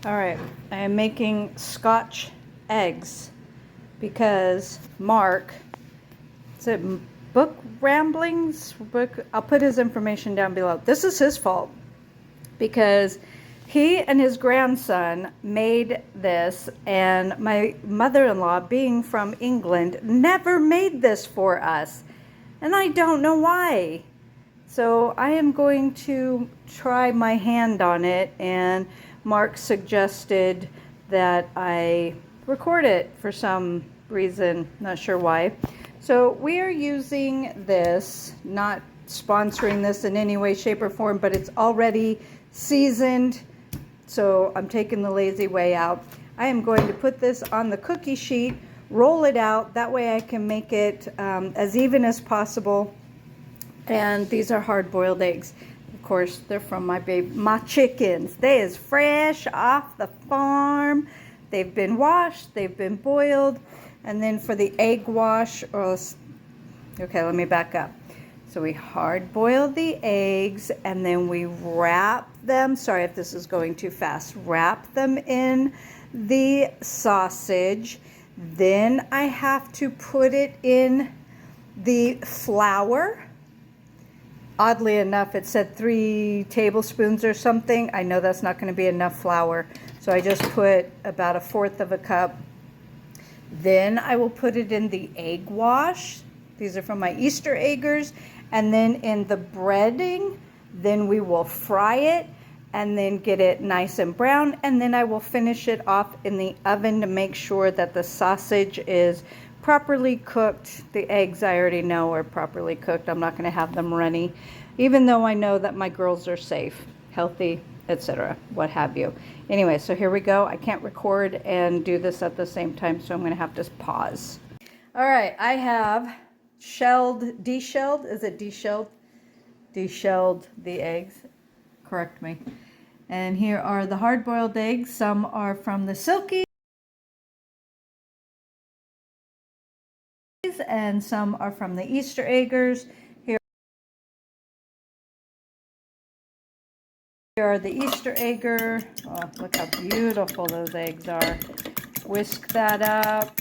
All right, I am making Scotch eggs because Mark, is it book ramblings? Book. I'll put his information down below. This is his fault because he and his grandson made this, and my mother-in-law, being from England, never made this for us, and I don't know why. So I am going to try my hand on it, and Mark suggested that I record it for some reason, not sure why. So we are using this, not sponsoring this in any way, shape, or form, but it's already seasoned, so I'm taking the lazy way out. I am going to put this on the cookie sheet, roll it out, that way I can make it as even as possible. And these are hard-boiled eggs. Of course, they're from my chickens. They is fresh off the farm. They've been washed, they've been boiled. And then for the egg wash, okay, let me back up. So we hard boil the eggs, and then we wrap them, sorry if this is going too fast, wrap them in the sausage. Then I have to put it in the flour. Oddly enough, it said 3 tablespoons or something. I know that's not going to be enough flour, so I just put about 1/4 of a cup. Then I will put it in the egg wash. These are from my Easter eggers. And then in the breading, then we will fry it and then get it nice and brown. And then I will finish it off in the oven to make sure that the sausage is properly cooked. The eggs I already know are properly cooked. I'm not going to have them runny, even though I know that my girls are safe, healthy, etc., what have you. Anyway, so here we go. I can't record and do this at the same time, so I'm going to have to pause. All right, I have deshelled, is it deshelled? Deshelled the eggs, correct me. And here are the hard-boiled eggs. Some are from the Silkies, and some are from the Easter eggers. Here are the Easter egger. Oh, look how beautiful those eggs are. Whisk that up.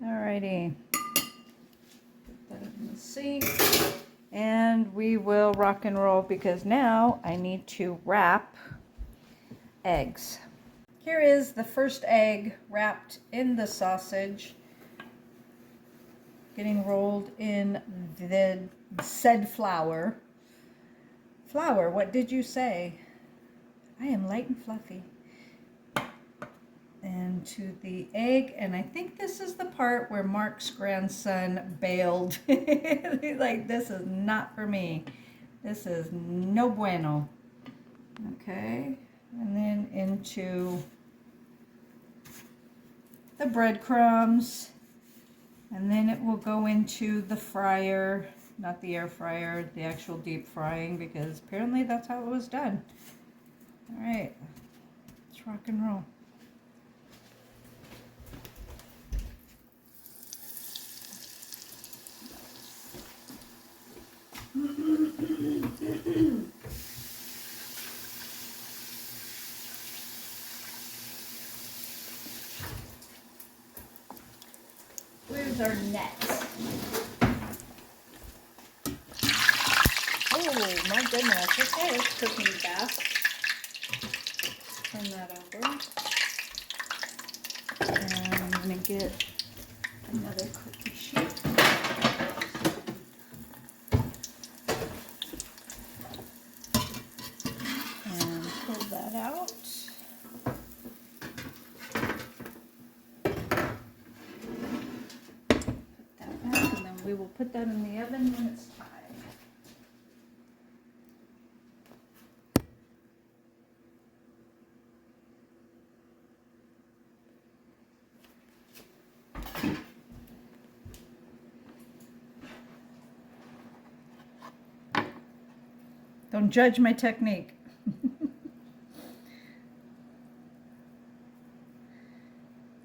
Alrighty. Put that in the sink. And we will rock and roll because now I need to wrap eggs. Here is the first egg wrapped in the sausage, getting rolled in the said flour. Flour, what did you say? I am light and fluffy. And to the egg, and I think this is the part where Mark's grandson bailed. He's like, this is not for me. This is no bueno. Okay, and then into the breadcrumbs. And then it will go into the fryer, not the air fryer, the actual deep frying, because apparently that's how it was done. All right, let's rock and roll. Where's our net? Oh my goodness, okay, it's cooking fast. Turn that over. And I'm gonna get another cookie sheet. And pull that out. We will put that in the oven when it's time. Don't judge my technique. It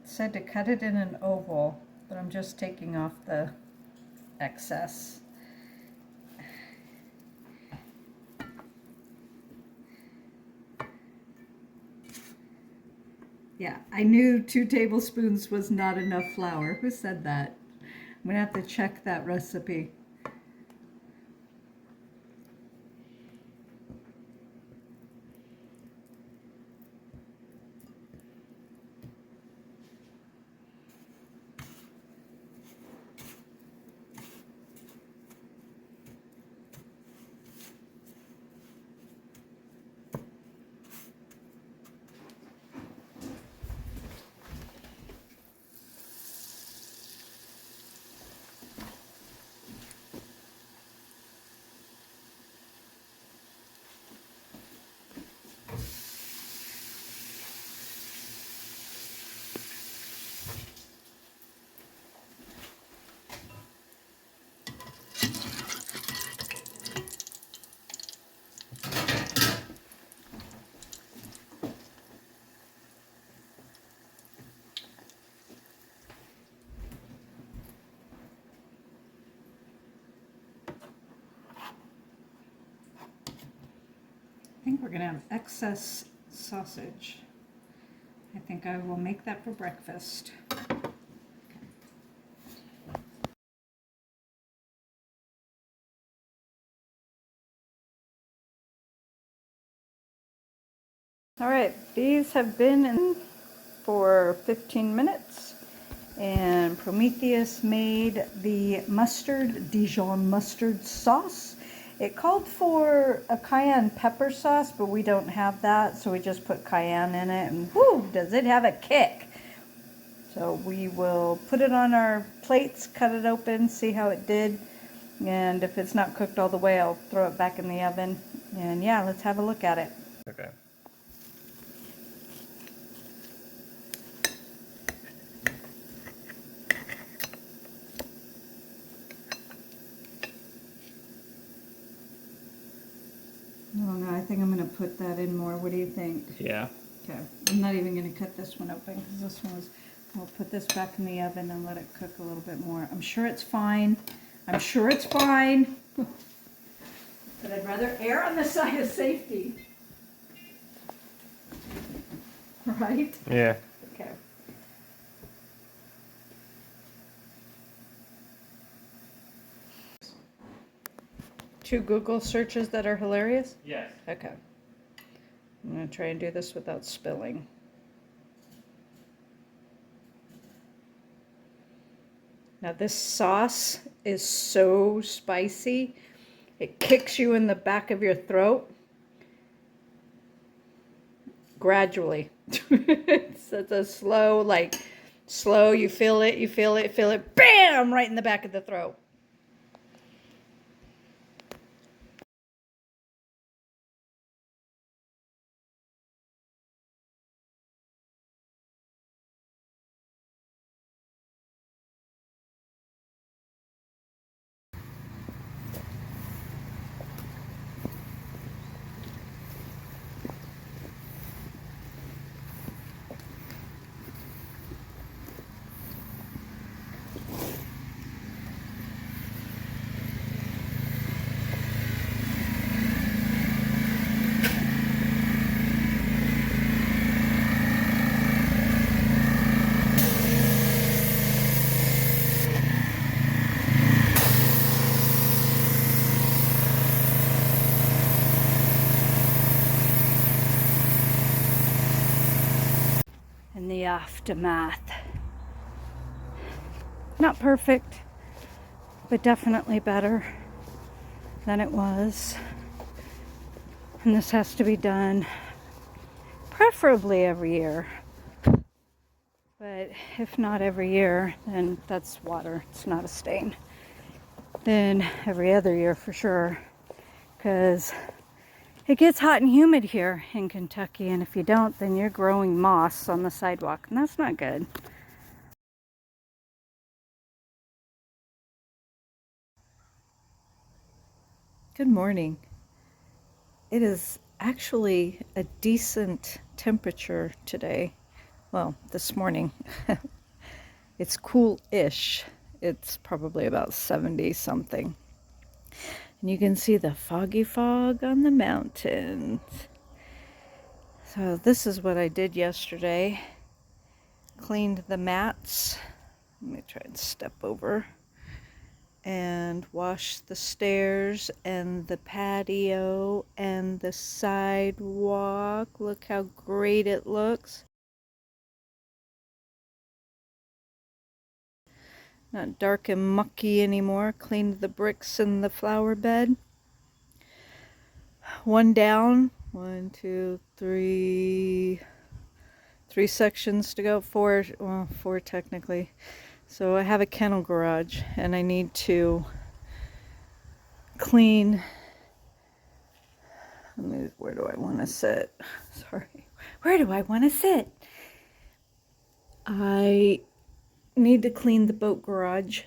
said to cut it in an oval, but I'm just taking off the excess. Yeah, I knew 2 tablespoons was not enough flour. Who said that? I'm gonna have to check that recipe. I think we're gonna have excess sausage. I think I will make that for breakfast. All right, these have been in for 15 minutes, and Prometheus made the Dijon mustard sauce. It called for a cayenne pepper sauce, but we don't have that, so we just put cayenne in it, and whoo, does it have a kick. So we will put it on our plates, cut it open, see how it did, and if it's not cooked all the way, I'll throw it back in the oven. And yeah, let's have a look at it. Okay. Oh no, I think I'm going to put that in more. What do you think? Yeah. Okay, I'm not even going to cut this one open because this one was, I'll put this back in the oven and let it cook a little bit more. I'm sure it's fine. I'm sure it's fine. But I'd rather err on the side of safety. Right? Yeah. Okay. Two Google searches that are hilarious? Yes. Okay. I'm going to try and do this without spilling. Now this sauce is so spicy, it kicks you in the back of your throat gradually. it's a slow, you feel it, feel it, bam, right in the back of the throat. In the aftermath. Not perfect, but definitely better than it was. And this has to be done preferably every year. But if not every year, then that's water. It's not a stain. Then every other year for sure. Because it gets hot and humid here in Kentucky. And if you don't, then you're growing moss on the sidewalk. And that's not good. Good morning. It is actually a decent temperature today. Well, this morning. It's cool-ish. It's probably about 70 something. And you can see the foggy fog on the mountains. So this is what I did yesterday. cleaned the mats. Let me try and step over. And wash the stairs and the patio and the sidewalk. Look how great it looks. Not dark and mucky anymore. Cleaned the bricks in the flower bed. One down. 1, 2, 3. 3 sections to go. 4, well, 4 technically. So I have a kennel garage and I need to clean. Where do I want to sit? Sorry. Where do I want to sit? I need to clean the boat garage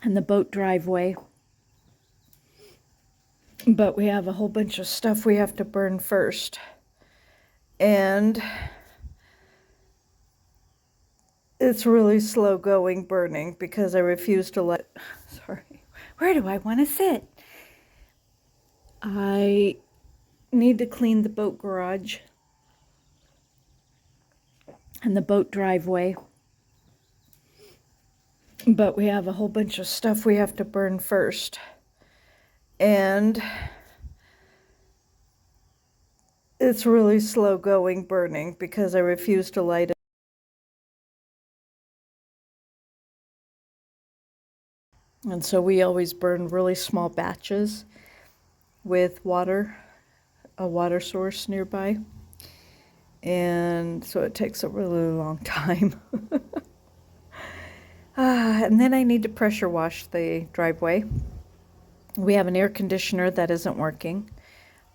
and the boat driveway. But we have a whole bunch of stuff we have to burn first. And it's really slow going burning because I refuse to let... Sorry. Where do I want to sit? I need to clean the boat garage and the boat driveway. But we have a whole bunch of stuff we have to burn first. And it's really slow going burning because I refuse to light it. And so we always burn really small batches with water, a water source nearby. And so it takes a really long time. And then I need to pressure wash the driveway. We have an air conditioner that isn't working.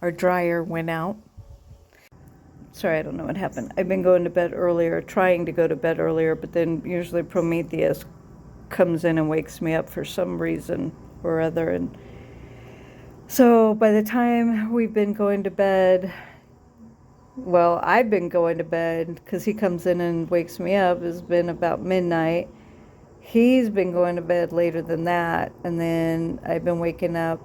Our dryer went out. Sorry, I don't know what happened. I've been going to bed earlier, trying to go to bed earlier, but then usually Prometheus comes in and wakes me up for some reason or other. And so by the time we've been going to bed, well, I've been going to bed because he comes in and wakes me up, has been about midnight. He's been going to bed later than that, and then I've been waking up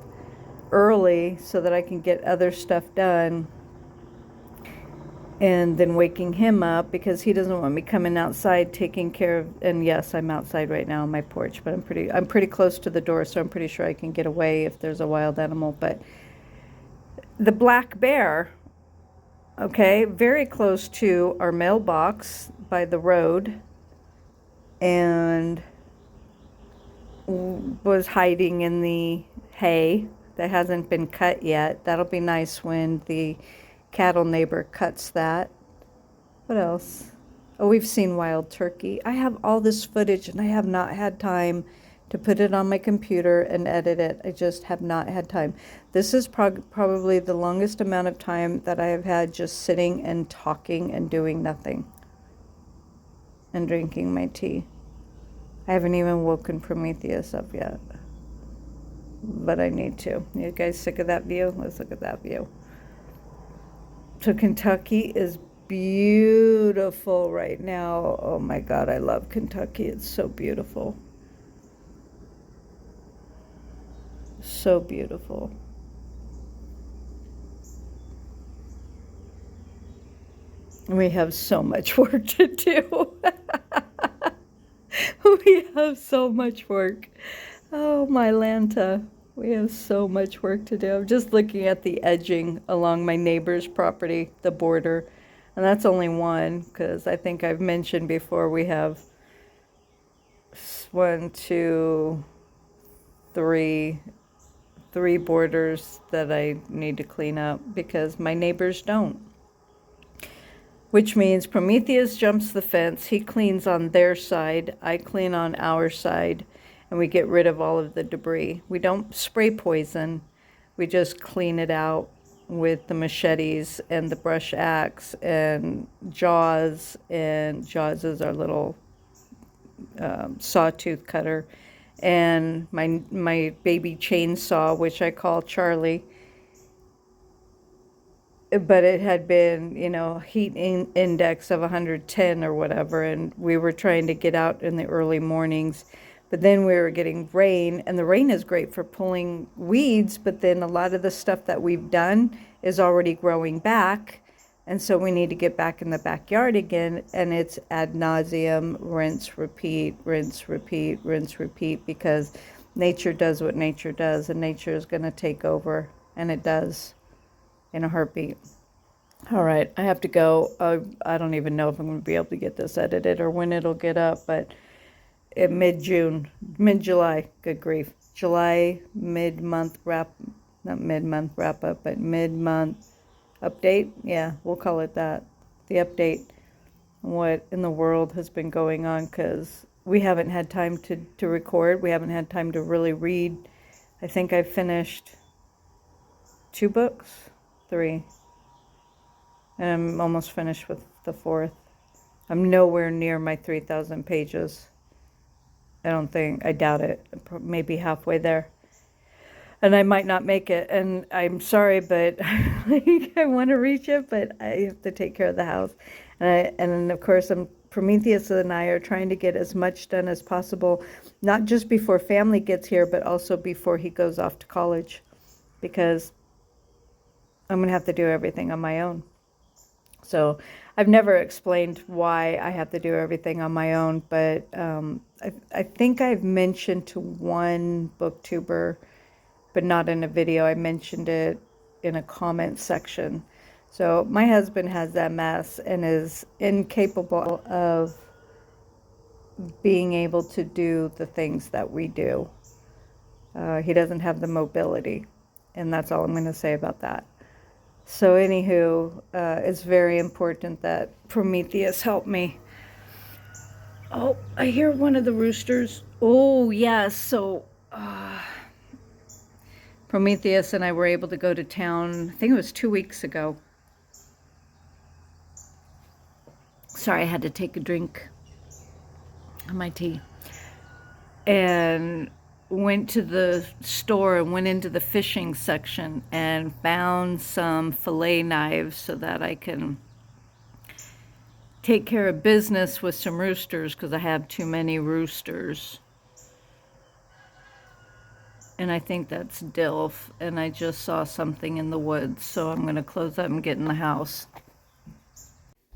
early so that I can get other stuff done, and then waking him up because he doesn't want me coming outside taking care of... And yes, I'm outside right now on my porch, but I'm pretty close to the door, so I'm pretty sure I can get away if there's a wild animal. But the black bear, okay, very close to our mailbox by the road, and was hiding in the hay that hasn't been cut yet. That'll be nice when the cattle neighbor cuts that. What else? Oh, we've seen wild turkey. I have all this footage and I have not had time to put it on my computer and edit it. I just have not had time. This is probably the longest amount of time that I have had just sitting and talking and doing nothing and drinking my tea. I haven't even woken Prometheus up yet, but I need to. You guys sick of that view? Let's look at that view. So Kentucky is beautiful right now. Oh my God, I love Kentucky. It's so beautiful. So beautiful. We have so much work to do. We have so much work. Oh, my Lanta. We have so much work to do. I'm just looking at the edging along my neighbor's property, the border. And that's only one, because I think I've mentioned before we have 1, 2, 3 borders that I need to clean up because my neighbors don't. Which means Prometheus jumps the fence, he cleans on their side, I clean on our side, and we get rid of all of the debris. We don't spray poison, we just clean it out with the machetes and the brush axe and Jaws, and Jaws is our little sawtooth cutter, and my baby chainsaw, which I call Charlie. But it had been, heat index of 110 or whatever, and we were trying to get out in the early mornings. But then we were getting rain, and the rain is great for pulling weeds, but then a lot of the stuff that we've done is already growing back And so we need to get back in the backyard again, and it's ad nauseum, rinse, repeat, rinse, repeat, rinse, repeat, because nature does what nature does, and nature is going to take over, and it does in a heartbeat. All right, I have to go. I don't even know if I'm going to be able to get this edited or when it'll get up, but at mid-June, mid-July, good grief. July mid-month wrap, not mid-month wrap up, but mid-month update. Yeah, we'll call it that. The update on what in the world has been going on, because we haven't had time to record. We haven't had time to really read. I think I finished 2 books, 3. And I'm almost finished with the 4th. I'm nowhere near my 3,000 pages. I doubt it. Maybe halfway there. And I might not make it. And I'm sorry, but I want to reach it, but I have to take care of the house. And of course, Prometheus and I are trying to get as much done as possible, not just before family gets here, but also before he goes off to college, because I'm going to have to do everything on my own. So I've never explained why I have to do everything on my own, but I think I've mentioned to one booktuber, but not in a video. I mentioned it in a comment section. So my husband has MS and is incapable of being able to do the things that we do. He doesn't have the mobility, and that's all I'm going to say about that. So anywho, it's very important that Prometheus help me. Oh, I hear one of the roosters. Oh, yes. So Prometheus and I were able to go to town, I think it was 2 weeks ago. Sorry, I had to take a drink of my tea. And went to the store and went into the fishing section and found some fillet knives so that I can take care of business with some roosters, because I have too many roosters. And I think that's Dilf, and I just saw something in the woods, so I'm going to close up and get in the house.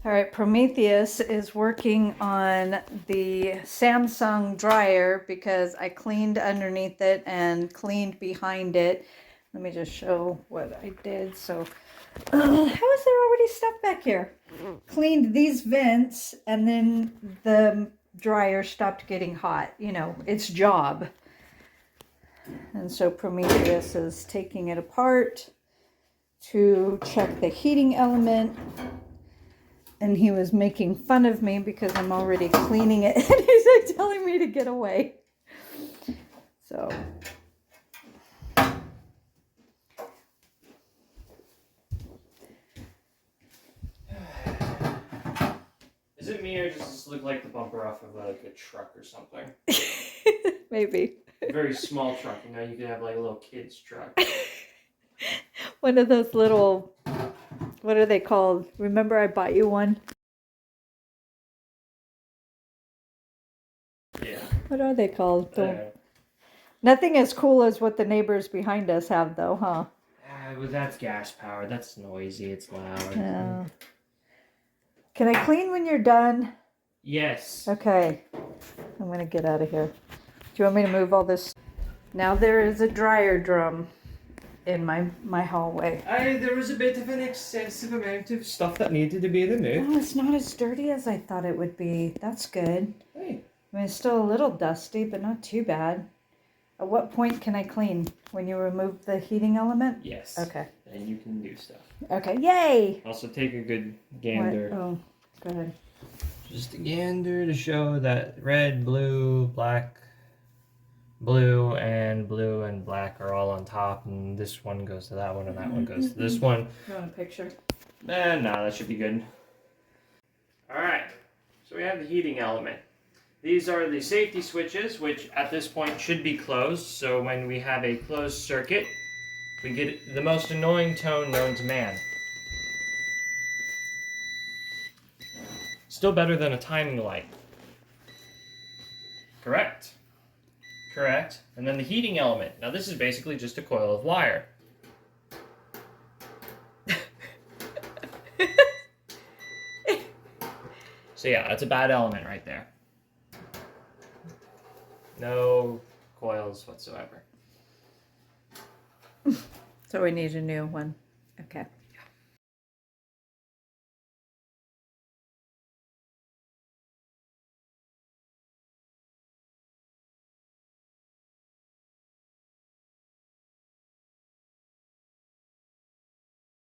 All right, Prometheus is working on the Samsung dryer because I cleaned underneath it and cleaned behind it. Let me just show what I did. So, how is there already stuff back here? Cleaned these vents, and then the dryer stopped getting hot. You know, its job. And so Prometheus is taking it apart to check the heating element. And he was making fun of me because I'm already cleaning it. And he's like telling me to get away. So. Is it me or does this look like the bumper off of like a truck or something? Maybe. A very small truck. You know, you could have like a little kid's truck. One of those little, what are they called? Remember I bought you one? Yeah. What are they called? Nothing as cool as what the neighbors behind us have, though, huh? Well, that's gas powered. That's noisy. It's loud. Yeah. Can I clean when you're done? Yes. Okay. I'm going to get out of here. Do you want me to move all this? Now there is a dryer drum in my hallway. There was a bit of an excessive amount of stuff that needed to be removed. Oh, it's not as dirty as I thought it would be. That's good. Hey. I mean, it's still a little dusty, but not too bad. At what point can I clean? When you remove the heating element? Yes. Okay. And you can do stuff. Okay. Yay! Also take a good gander. What? Oh, go ahead. Just a gander to show that red, blue, black, blue and black are all on top, and this one goes to that one, and that one goes to this one. You want a picture? No, that should be good. Alright, so we have the heating element. These are the safety switches, which at this point should be closed, so when we have a closed circuit, we get the most annoying tone known to man. Still better than a timing light. Correct. Correct. And then the heating element. Now this is basically just a coil of wire. So yeah, that's a bad element right there. No coils whatsoever. So we need a new one. Okay.